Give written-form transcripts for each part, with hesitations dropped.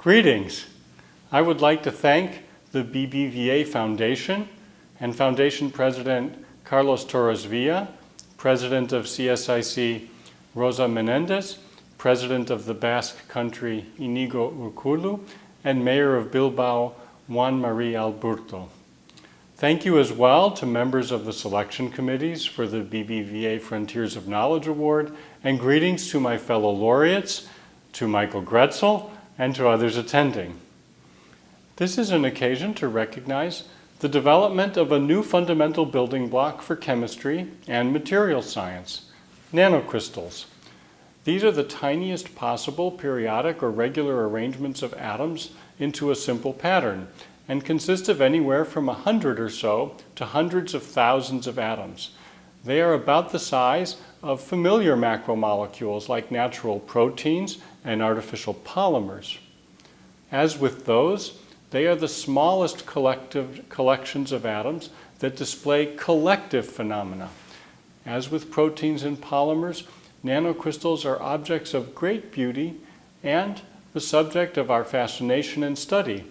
Greetings. I would like to thank the BBVA Foundation and Foundation President Carlos Torres Villa, President of CSIC Rosa Menendez, President of the Basque Country Inigo Urkulu, and Mayor of Bilbao Juan Marie Alberto. Thank you as well to members of the selection committees for the BBVA Frontiers of Knowledge Award, and greetings to my fellow laureates, to Michael Grätzel, and to others attending. This is an occasion to recognize the development of a new fundamental building block for chemistry and material science, nanocrystals. These are the tiniest possible periodic or regular arrangements of atoms into a simple pattern and consist of anywhere from 100 or so to hundreds of thousands of atoms. They are about the size of familiar macromolecules like natural proteins and artificial polymers. As with those, they are the smallest collections of atoms that display collective phenomena. As with proteins and polymers, nanocrystals are objects of great beauty and the subject of our fascination and study.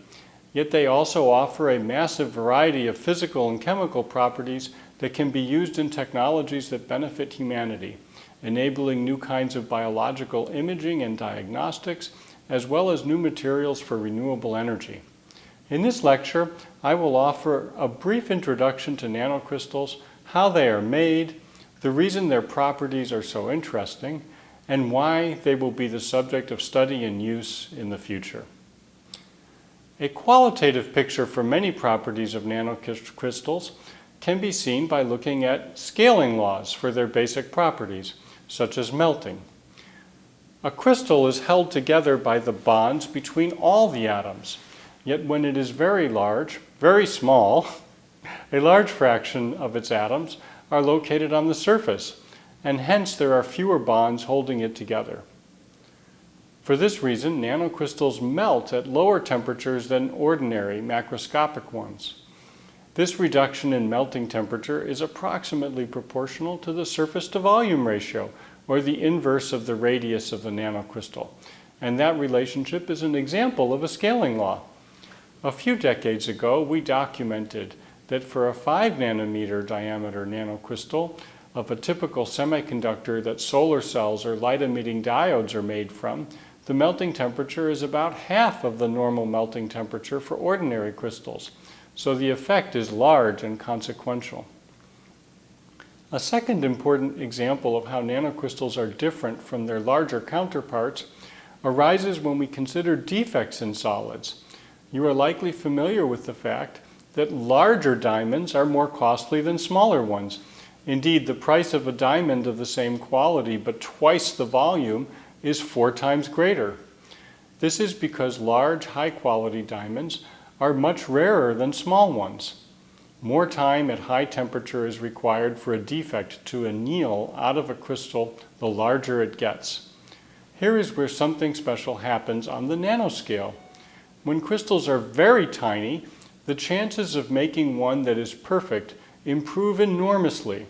Yet they also offer a massive variety of physical and chemical properties that can be used in technologies that benefit humanity, enabling new kinds of biological imaging and diagnostics, as well as new materials for renewable energy. In this lecture, I will offer a brief introduction to nanocrystals, how they are made, the reason their properties are so interesting, and why they will be the subject of study and use in the future. A qualitative picture for many properties of nanocrystals can be seen by looking at scaling laws for their basic properties, such as melting. A crystal is held together by the bonds between all the atoms, yet when it is very large, very small, a large fraction of its atoms are located on the surface, and hence there are fewer bonds holding it together. For this reason, nanocrystals melt at lower temperatures than ordinary macroscopic ones. This reduction in melting temperature is approximately proportional to the surface to volume ratio, or the inverse of the radius of the nanocrystal, and that relationship is an example of a scaling law. A few decades ago, we documented that for a 5 nanometer diameter nanocrystal of a typical semiconductor that solar cells or light-emitting diodes are made from, the melting temperature is about half of the normal melting temperature for ordinary crystals, so the effect is large and consequential. A second important example of how nanocrystals are different from their larger counterparts arises when we consider defects in solids. You are likely familiar with the fact that larger diamonds are more costly than smaller ones. Indeed, the price of a diamond of the same quality but twice the volume is 4 times greater. This is because large, high-quality diamonds are much rarer than small ones. More time at high temperature is required for a defect to anneal out of a crystal the larger it gets. Here is where something special happens on the nanoscale. When crystals are very tiny, the chances of making one that is perfect improve enormously.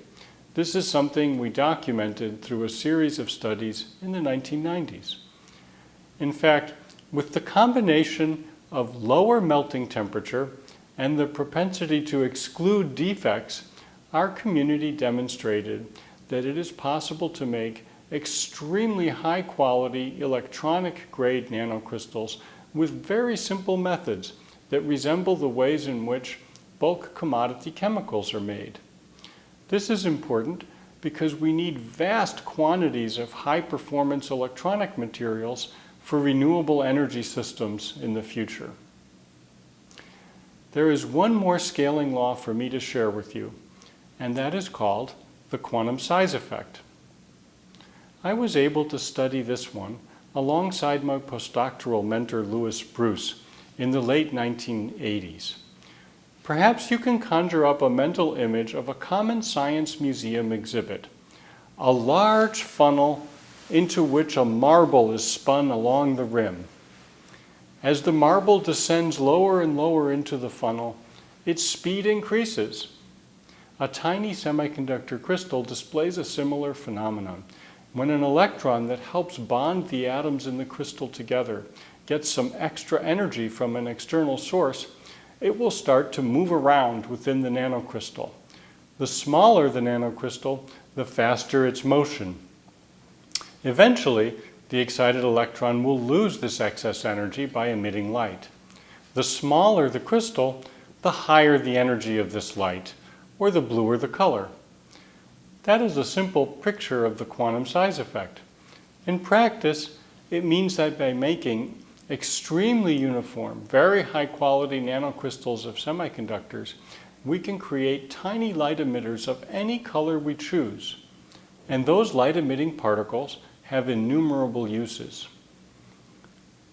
This is something we documented through a series of studies in the 1990s. In fact, with the combination of lower melting temperature and the propensity to exclude defects, our community demonstrated that it is possible to make extremely high-quality electronic-grade nanocrystals with very simple methods that resemble the ways in which bulk commodity chemicals are made. This is important because we need vast quantities of high-performance electronic materials for renewable energy systems in the future. There is one more scaling law for me to share with you, and that is called the quantum size effect. I was able to study this one alongside my postdoctoral mentor Louis Bruce in the late 1980s. Perhaps you can conjure up a mental image of a common science museum exhibit, a large funnel into which a marble is spun along the rim. As the marble descends lower and lower into the funnel, its speed increases. A tiny semiconductor crystal displays a similar phenomenon when an electron that helps bond the atoms in the crystal together gets some extra energy from an external source, it will start to move around within the nanocrystal. The smaller the nanocrystal, the faster its motion. Eventually, the excited electron will lose this excess energy by emitting light. The smaller the crystal, the higher the energy of this light, or the bluer the color. That is a simple picture of the quantum size effect. In practice, it means that by making extremely uniform, very high quality nanocrystals of semiconductors, we can create tiny light emitters of any color we choose. And those light emitting particles have innumerable uses.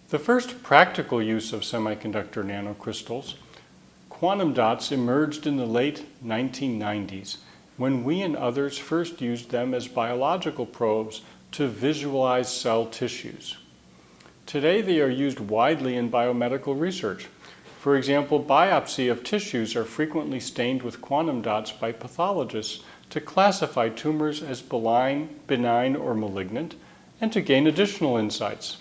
The first practical use of semiconductor nanocrystals, quantum dots, emerged in the late 1990s when we and others first used them as biological probes to visualize cell tissues. Today they are used widely in biomedical research. For example, biopsy of tissues are frequently stained with quantum dots by pathologists to classify tumors as benign or malignant, and to gain additional insights.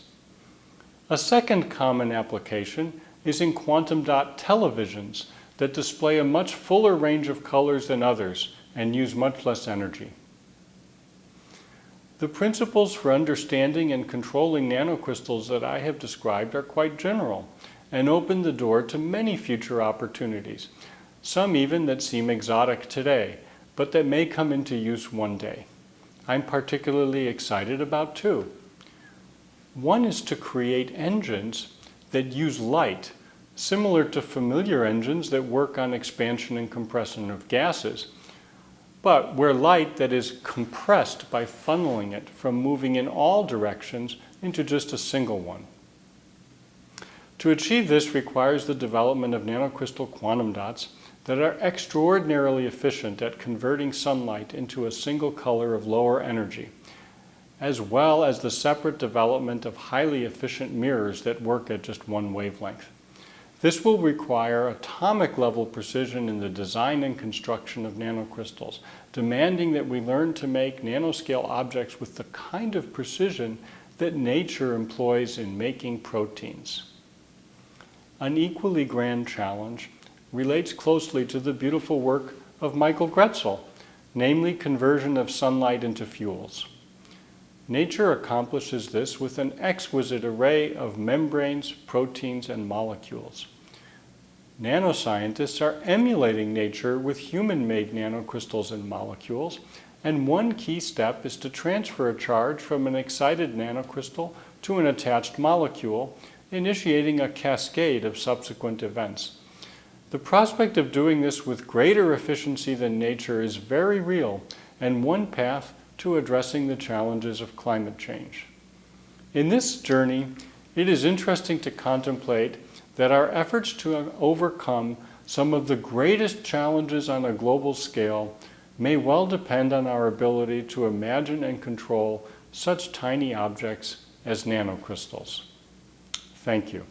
A second common application is in quantum dot televisions that display a much fuller range of colors than others and use much less energy. The principles for understanding and controlling nanocrystals that I have described are quite general and open the door to many future opportunities, some even that seem exotic today, but that may come into use one day. I'm particularly excited about two. One is to create engines that use light, similar to familiar engines that work on expansion and compression of gases, but where light that is compressed by funneling it from moving in all directions into just a single one. To achieve this requires the development of nanocrystal quantum dots that are extraordinarily efficient at converting sunlight into a single color of lower energy, as well as the separate development of highly efficient mirrors that work at just one wavelength. This will require atomic level precision in the design and construction of nanocrystals, demanding that we learn to make nanoscale objects with the kind of precision that nature employs in making proteins. An equally grand challenge relates closely to the beautiful work of Michael Grätzel, namely conversion of sunlight into fuels. Nature accomplishes this with an exquisite array of membranes, proteins, and molecules. Nanoscientists are emulating nature with human-made nanocrystals and molecules, and one key step is to transfer a charge from an excited nanocrystal to an attached molecule, initiating a cascade of subsequent events. The prospect of doing this with greater efficiency than nature is very real, and one path to addressing the challenges of climate change. In this journey, it is interesting to contemplate that our efforts to overcome some of the greatest challenges on a global scale may well depend on our ability to imagine and control such tiny objects as nanocrystals. Thank you.